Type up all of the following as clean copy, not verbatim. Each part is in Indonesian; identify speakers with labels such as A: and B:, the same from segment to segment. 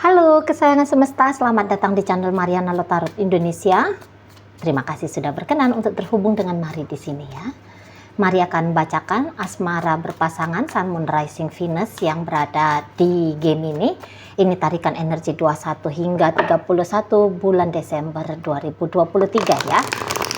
A: Halo kesayangan semesta, selamat datang di channel Mariana Lotarot Indonesia. Terima kasih sudah berkenan untuk terhubung dengan Mari di sini ya. Mari akan bacakan asmara berpasangan Sun Moon Rising Venus yang berada di Gemini. Ini tarikan energi 21 hingga 31 bulan Desember 2023 ya.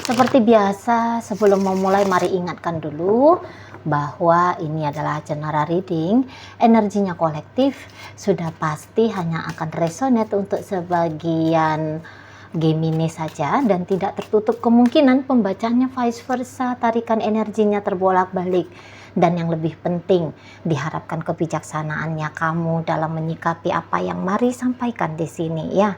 A: Seperti biasa, sebelum memulai mari ingatkan dulu bahwa ini adalah general reading, energinya kolektif, sudah pasti hanya akan resonate untuk sebagian Gemini saja dan tidak tertutup kemungkinan pembacaannya vice versa, tarikan energinya terbolak-balik. Dan yang lebih penting, diharapkan kebijaksanaannya kamu dalam menyikapi apa yang mari sampaikan di sini ya.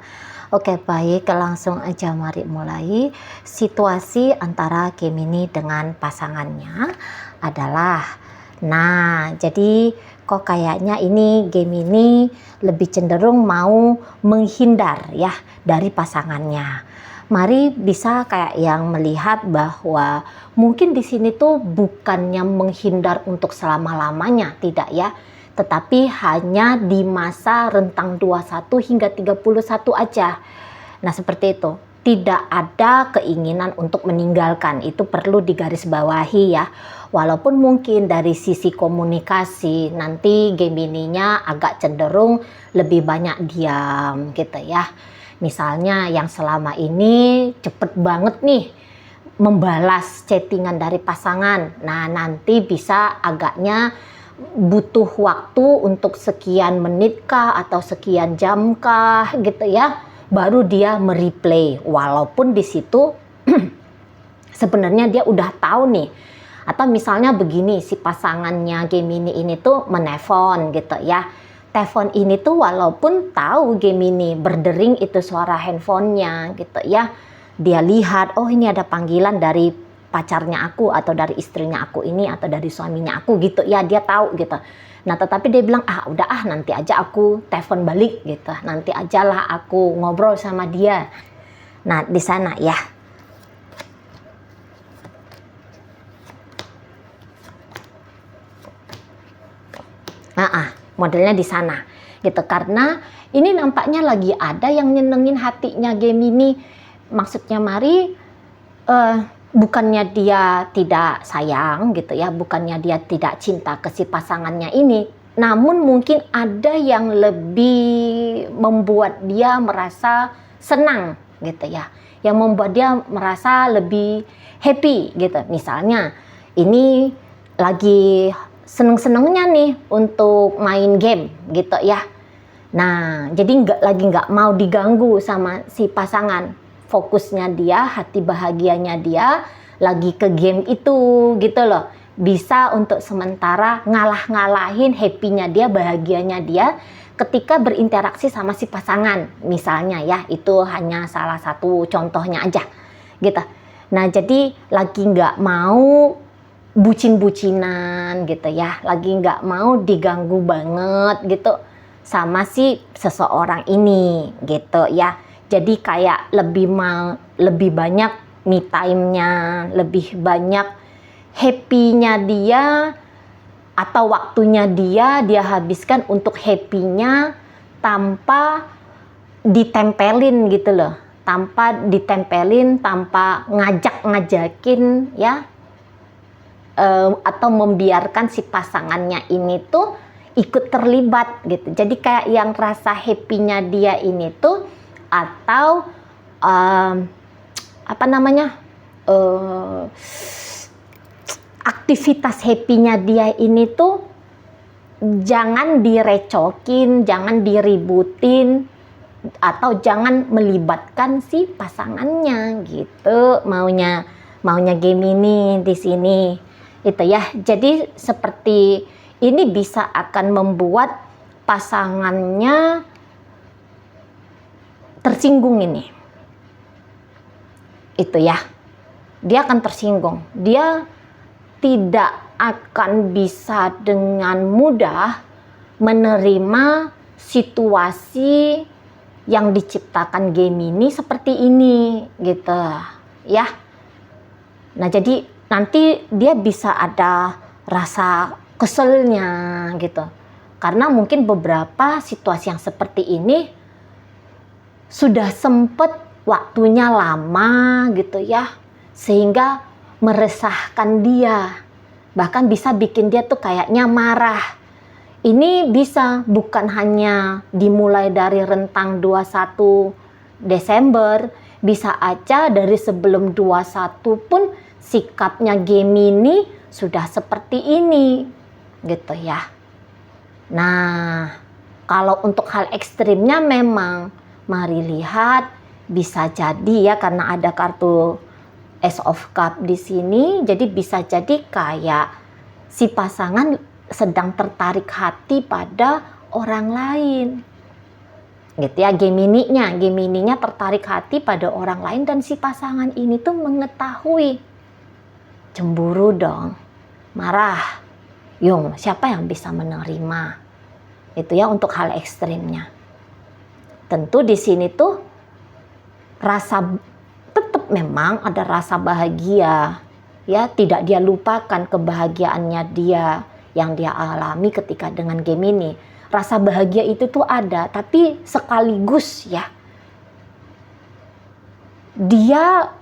A: Oke, baik, langsung aja mari mulai. Situasi antara Gemini dengan pasangannya adalah, nah jadi kok kayaknya ini Gemini lebih cenderung mau menghindar ya dari pasangannya. Mari bisa kayak yang melihat bahwa mungkin di sini tuh bukannya menghindar untuk selama-lamanya, tidak ya, tetapi hanya di masa rentang 21 hingga 31 aja. Nah, seperti itu. Tidak ada keinginan untuk meninggalkan, itu perlu digarisbawahi ya. Walaupun mungkin dari sisi komunikasi nanti Gemininya agak cenderung lebih banyak diam gitu ya. Misalnya yang selama ini cepet banget nih membalas chattingan dari pasangan. Nah, nanti bisa agaknya butuh waktu untuk sekian menit kah atau sekian jam kah gitu ya, baru dia mereplay. Walaupun di situ sebenarnya dia udah tahu nih. Atau misalnya begini, si pasangannya Gemini ini tuh menelpon gitu ya. Telepon ini tuh walaupun tahu Gemini berdering itu suara handphonenya gitu ya. Dia lihat, oh ini ada panggilan dari pacarnya aku atau dari istrinya aku ini atau dari suaminya aku gitu ya, dia tahu gitu. Nah, tetapi dia bilang, udah nanti aja aku telepon balik gitu. Nanti ajalah aku ngobrol sama dia. Nah, di sana ya. Modelnya di sana gitu, karena ini nampaknya lagi ada yang nyenengin hatinya Gemini. Maksudnya mari bukannya dia tidak sayang gitu ya, bukannya dia tidak cinta ke si pasangannya ini, namun mungkin ada yang lebih membuat dia merasa senang gitu ya, yang membuat dia merasa lebih happy gitu. Misalnya ini lagi seneng-senengnya nih untuk main game gitu ya. Nah, jadi nggak mau diganggu sama si pasangan. Fokusnya dia, hati bahagianya dia lagi ke game itu gitu loh. Bisa untuk sementara ngalah-ngalahin happy-nya dia, bahagianya dia ketika berinteraksi sama si pasangan. Misalnya ya, itu hanya salah satu contohnya aja gitu. Nah, jadi lagi nggak mau bucin-bucinan gitu ya, lagi nggak mau diganggu banget gitu sama si seseorang ini gitu ya. Jadi kayak lebih banyak me time-nya, lebih banyak happy-nya dia atau waktunya dia habiskan untuk happy-nya tanpa ditempelin gitu loh, tanpa ditempelin, tanpa ngajakin ya. Atau membiarkan si pasangannya ini tuh ikut terlibat gitu. Jadi kayak yang rasa happy-nya dia ini tuh, atau aktivitas happy-nya dia ini tuh jangan direcokin, jangan diributin, atau jangan melibatkan si pasangannya gitu, maunya Gemini di sini itu ya. Jadi seperti ini bisa akan membuat pasangannya tersinggung ini. Itu ya. Dia akan tersinggung. Dia tidak akan bisa dengan mudah menerima situasi yang diciptakan Gemini seperti ini gitu ya. Nah, jadi nanti dia bisa ada rasa keselnya gitu. Karena mungkin beberapa situasi yang seperti ini sudah sempet waktunya lama gitu ya, sehingga meresahkan dia, bahkan bisa bikin dia tuh kayaknya marah. Ini bisa bukan hanya dimulai dari rentang 21 Desember, bisa aja dari sebelum 21 pun sikapnya Gemini sudah seperti ini gitu ya. Nah, kalau untuk hal ekstrimnya memang mari lihat, bisa jadi ya, karena ada kartu Ace of Cup di sini, jadi bisa jadi kayak si pasangan sedang tertarik hati pada orang lain. Gitu ya, Gemininya tertarik hati pada orang lain dan si pasangan ini tuh mengetahui. Cemburu dong, marah. Yung, siapa yang bisa menerima? Itu ya untuk hal ekstrimnya. Tentu di sini tuh tetap memang ada rasa bahagia, ya, tidak dia lupakan kebahagiaannya dia yang dia alami ketika dengan Gemini. Rasa bahagia itu tuh ada, tapi sekaligus ya dia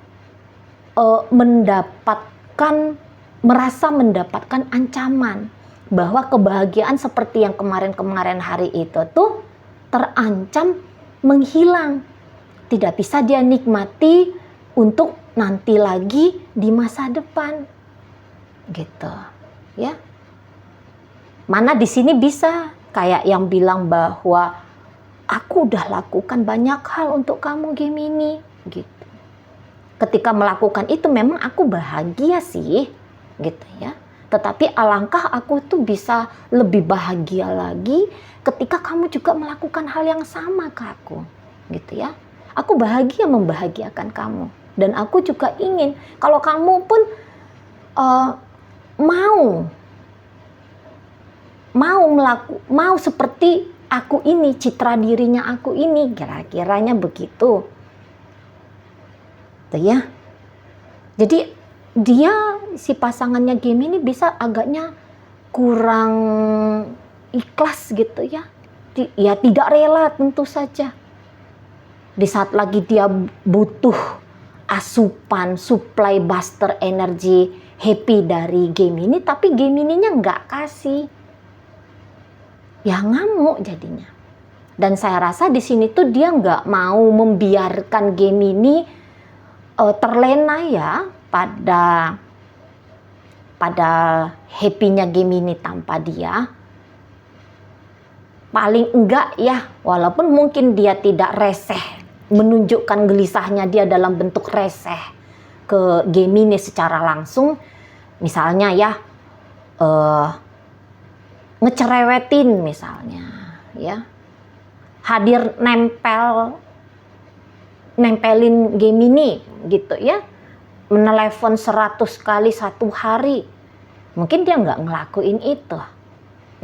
A: merasa mendapatkan ancaman bahwa kebahagiaan seperti yang kemarin-kemarin hari itu tuh terancam menghilang. Tidak bisa dia nikmati untuk nanti lagi di masa depan. Gitu. Ya. Mana di sini bisa kayak yang bilang bahwa aku udah lakukan banyak hal untuk kamu Gemini gitu. Ketika melakukan itu memang aku bahagia sih gitu ya. Tetapi alangkah aku tuh bisa lebih bahagia lagi ketika kamu juga melakukan hal yang sama ke aku gitu ya. Aku bahagia membahagiakan kamu dan aku juga ingin kalau kamu pun mau seperti aku ini, citra dirinya aku ini, kira-kiranya begitu. Tuh ya. Jadi dia si pasangannya Gemini bisa agaknya kurang ikhlas gitu ya. Ya tidak rela tentu saja. Di saat lagi dia butuh asupan, supply booster energi happy dari Gemini, tapi Gemininya nggak kasih. Ya ngamuk jadinya. Dan saya rasa di sini tuh dia nggak mau membiarkan Gemini terlena ya pada happy-nya Gemini tanpa dia. Paling enggak ya, walaupun mungkin dia tidak reseh, menunjukkan gelisahnya dia dalam bentuk reseh ke Gemini secara langsung, misalnya ya ngecerewetin misalnya ya, hadir nempelin Gemini gitu ya, menelepon 100 kali satu hari, mungkin dia nggak ngelakuin itu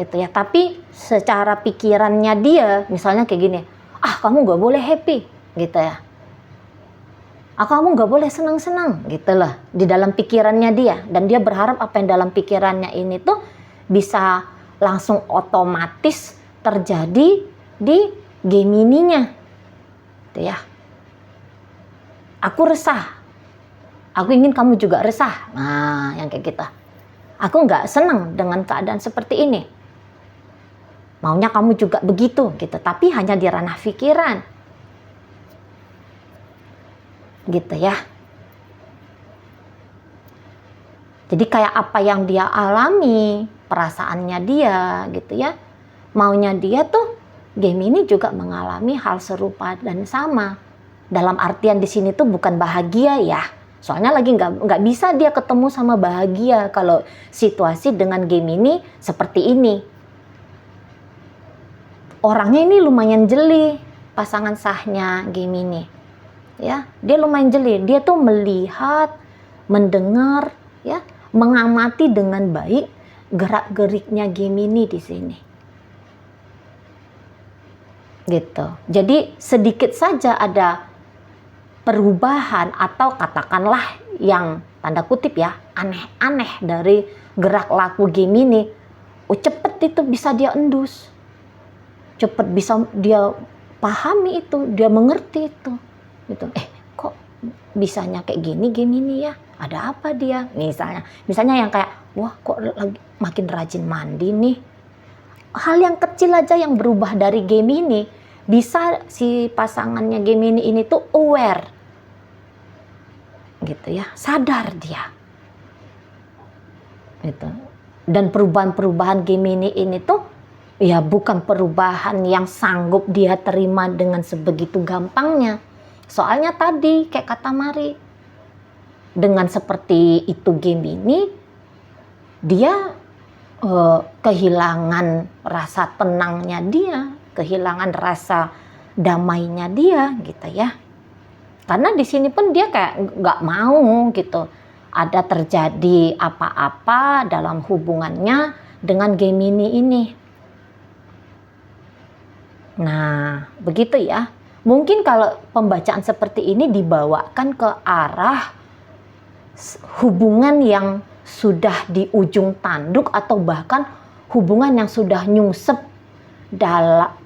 A: gitu ya, tapi secara pikirannya dia misalnya kayak gini, kamu nggak boleh happy gitu ya, kamu nggak boleh senang-senang gitu loh di dalam pikirannya dia, dan dia berharap apa yang dalam pikirannya ini tuh bisa langsung otomatis terjadi di Gemininya gitu ya. Aku resah, aku ingin kamu juga resah, nah yang kayak gitu. Aku nggak senang dengan keadaan seperti ini, maunya kamu juga begitu gitu, tapi hanya di ranah pikiran gitu ya. Jadi kayak apa yang dia alami, perasaannya dia gitu ya, maunya dia tuh Gemini juga mengalami hal serupa dan sama. Dalam artian di sini tuh bukan bahagia ya, soalnya lagi nggak bisa dia ketemu sama bahagia kalau situasi dengan Gemini seperti ini. Orangnya ini lumayan jeli, pasangan sahnya Gemini ya, dia lumayan jeli, dia tuh melihat, mendengar ya, mengamati dengan baik gerak-geriknya Gemini di sini gitu. Jadi sedikit saja ada perubahan atau katakanlah yang tanda kutip ya aneh-aneh dari gerak laku Gemini, cepet itu bisa dia endus, cepet bisa dia pahami itu, dia mengerti itu. Gitu. Kok bisanya kayak gini Gemini ya? Ada apa dia? Misalnya yang kayak, wah kok lagi makin rajin mandi nih. Hal yang kecil aja yang berubah dari Gemini, bisa si pasangannya Gemini ini tuh aware. Gitu ya, sadar dia. Gitu. Dan perubahan-perubahan Gemini ini tuh ya bukan perubahan yang sanggup dia terima dengan sebegitu gampangnya. Soalnya tadi kayak kata Mari, dengan seperti itu Gemini, dia kehilangan rasa tenangnya dia, kehilangan rasa damainya dia gitu ya. Karena di sini pun dia kayak nggak mau gitu ada terjadi apa-apa dalam hubungannya dengan Gemini ini. Nah, begitu ya. Mungkin kalau pembacaan seperti ini dibawakan ke arah hubungan yang sudah di ujung tanduk atau bahkan hubungan yang sudah nyungsep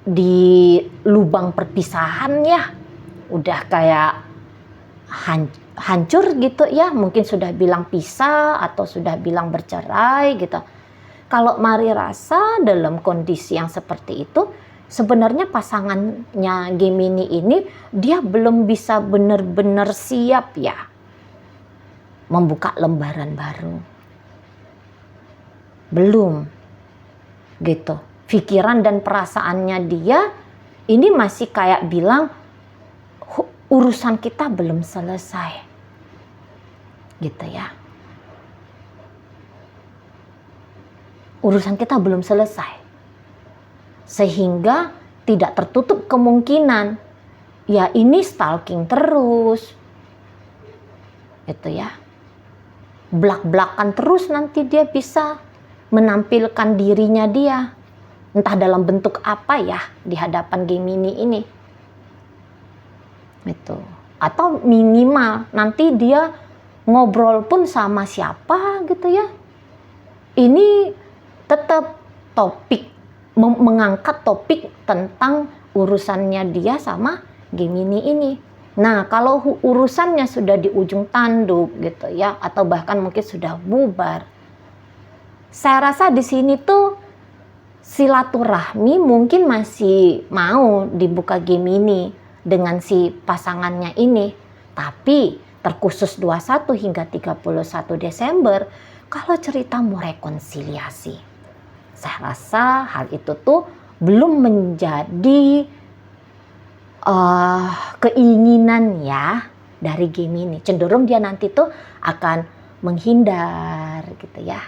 A: di lubang perpisahan ya. Udah kayak hancur gitu ya. Mungkin sudah bilang pisah atau sudah bilang bercerai gitu. Kalau Mari rasa dalam kondisi yang seperti itu, sebenarnya pasangannya Gemini ini dia belum bisa benar-benar siap ya membuka lembaran baru. Belum gitu. Pikiran dan perasaannya dia ini masih kayak bilang urusan kita belum selesai. Gitu ya. Urusan kita belum selesai. Sehingga tidak tertutup kemungkinan ya ini stalking terus itu ya, blak-blakan terus, nanti dia bisa menampilkan dirinya dia entah dalam bentuk apa ya di hadapan Gemini ini itu. Atau minimal nanti dia ngobrol pun sama siapa gitu ya, ini tetap topik, mengangkat topik tentang urusannya dia sama Gemini ini. Nah, kalau urusannya sudah di ujung tanduk gitu ya, atau bahkan mungkin sudah bubar, saya rasa di sini tuh silaturahmi mungkin masih mau dibuka Gemini dengan si pasangannya ini. Tapi terkhusus 21 hingga 31 Desember, kalau cerita mau rekonsiliasi, saya rasa hal itu tuh belum menjadi keinginan ya dari Gemini. Cenderung dia nanti tuh akan menghindar gitu ya.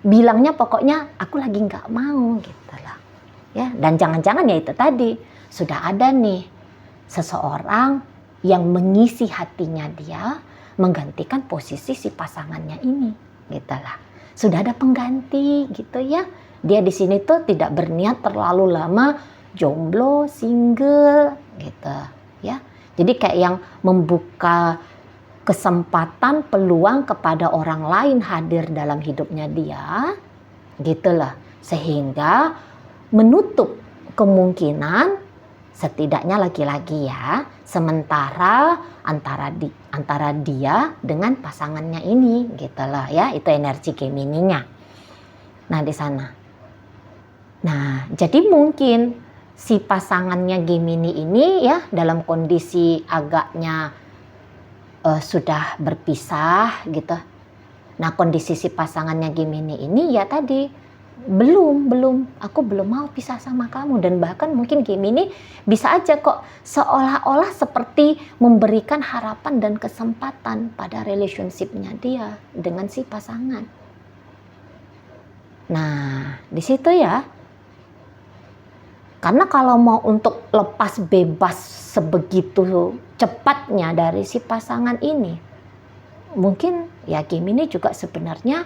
A: Bilangnya pokoknya aku lagi nggak mau gitu lah. Ya, dan jangan-jangan ya itu tadi sudah ada nih seseorang yang mengisi hatinya dia menggantikan posisi si pasangannya ini gitu lah. Sudah ada pengganti gitu ya. Dia di sini tuh tidak berniat terlalu lama jomblo, single gitu ya. Jadi kayak yang membuka kesempatan, peluang kepada orang lain hadir dalam hidupnya dia gitulah, sehingga menutup kemungkinan setidaknya lagi-lagi ya sementara antara dia dengan pasangannya ini gitulah ya. Itu energi Gemininya. Nah, di sana. Nah, jadi mungkin si pasangannya Gemini ini ya dalam kondisi agaknya sudah berpisah gitu. Nah, kondisi si pasangannya Gemini ini ya tadi aku belum mau pisah sama kamu. Dan bahkan mungkin Gemini bisa aja kok seolah-olah seperti memberikan harapan dan kesempatan pada relationship-nya dia dengan si pasangan. Nah, di situ ya. Karena kalau mau untuk lepas bebas sebegitu cepatnya dari si pasangan ini, mungkin ya Gemini juga sebenarnya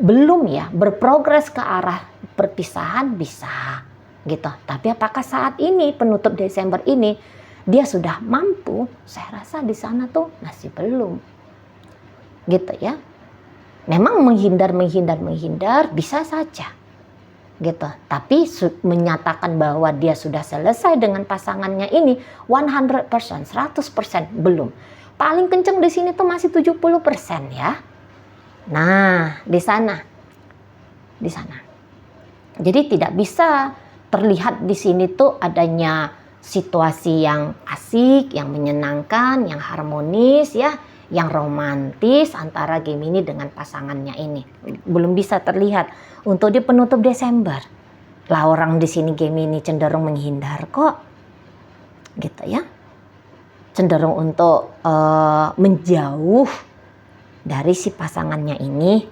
A: belum ya berprogres ke arah perpisahan bisa gitu. Tapi apakah saat ini penutup Desember ini dia sudah mampu? Saya rasa di sana tuh masih belum. Gitu ya. Memang menghindar bisa saja. gitu. Tapi menyatakan bahwa dia sudah selesai dengan pasangannya ini 100%, 100% belum. Paling kenceng di sini tuh masih 70% ya. Nah, di sana. Jadi tidak bisa terlihat di sini tuh adanya situasi yang asik, yang menyenangkan, yang harmonis ya, yang romantis antara Gemini dengan pasangannya ini. Belum bisa terlihat untuk di penutup Desember. Lah orang di sini Gemini cenderung menghindar kok. Gitu ya. Cenderung untuk menjauh dari si pasangannya ini.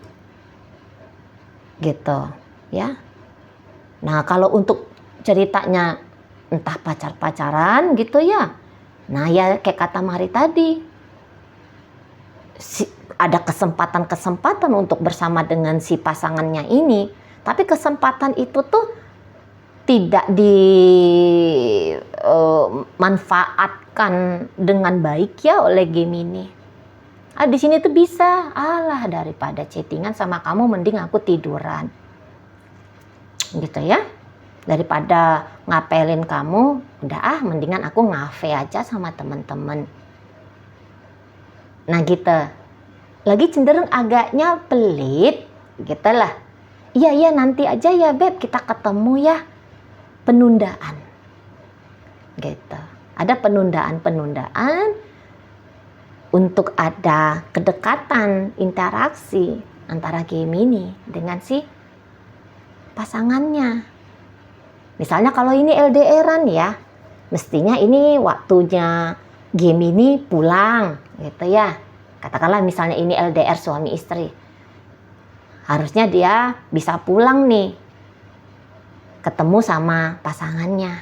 A: Gitu ya. Nah, kalau untuk ceritanya entah pacaran gitu ya. Nah, ya kayak kata Mari tadi. Ada kesempatan untuk bersama dengan si pasangannya ini. Tapi kesempatan itu tuh tidak dimanfaatkan dengan baik ya oleh Gemini. Di sini tuh bisa, alah daripada chattingan sama kamu mending aku tiduran. Gitu ya. Daripada ngapelin kamu, udah mendingan aku ngafe aja sama temen-temen. Nah gitu. Lagi cenderung agaknya pelit, gitu lah. Iya nanti aja ya Beb, kita ketemu ya. Penundaan. Gitu. Ada penundaan untuk ada kedekatan, interaksi antara Gemini dengan si pasangannya. Misalnya kalau ini LDR-an ya, mestinya ini waktunya Gemini pulang gitu ya. Katakanlah misalnya ini LDR suami istri. Harusnya dia bisa pulang nih. Ketemu sama pasangannya.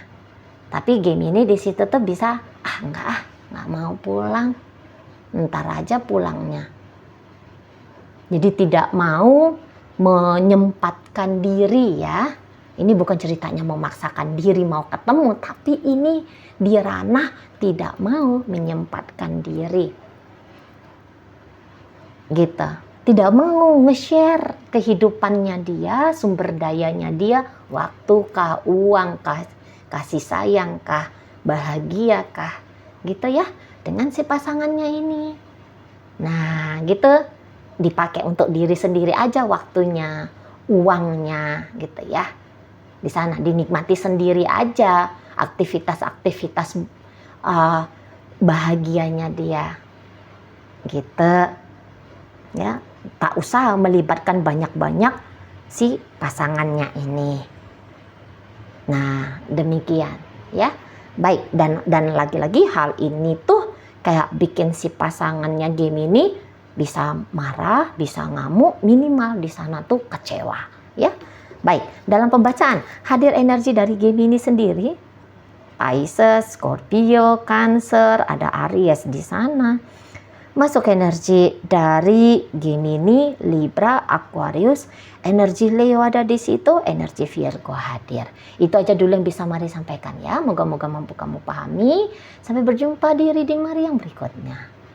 A: Tapi Gemini di situ tuh bisa, enggak mau pulang. Ntar aja pulangnya. Jadi tidak mau menyempatkan diri ya. Ini bukan ceritanya memaksakan diri mau ketemu, tapi ini di ranah tidak mau menyempatkan diri. Gitu. Tidak mau nge-share kehidupannya dia, sumber dayanya dia, waktu kah, uang kah, kasih sayang kah, bahagia kah, gitu ya, dengan si pasangannya ini. Nah, gitu, dipakai untuk diri sendiri aja waktunya, uangnya, gitu ya. Di sana dinikmati sendiri aja aktivitas-aktivitas bahagianya dia. Gitu. Ya, tak usah melibatkan banyak-banyak si pasangannya ini. Nah, demikian ya. Baik, dan lagi-lagi hal ini tuh kayak bikin si pasangannya Gemini bisa marah, bisa ngamuk, minimal di sana tuh kecewa, ya. Baik, dalam pembacaan hadir energi dari Gemini sendiri, Pisces, Scorpio, Cancer, ada Aries di sana. Masuk energi dari Gemini, Libra, Aquarius, energi Leo ada di situ, energi Virgo hadir. Itu aja dulu yang bisa Mari sampaikan ya. Moga-moga mampu kamu pahami. Sampai berjumpa di reading Mari yang berikutnya.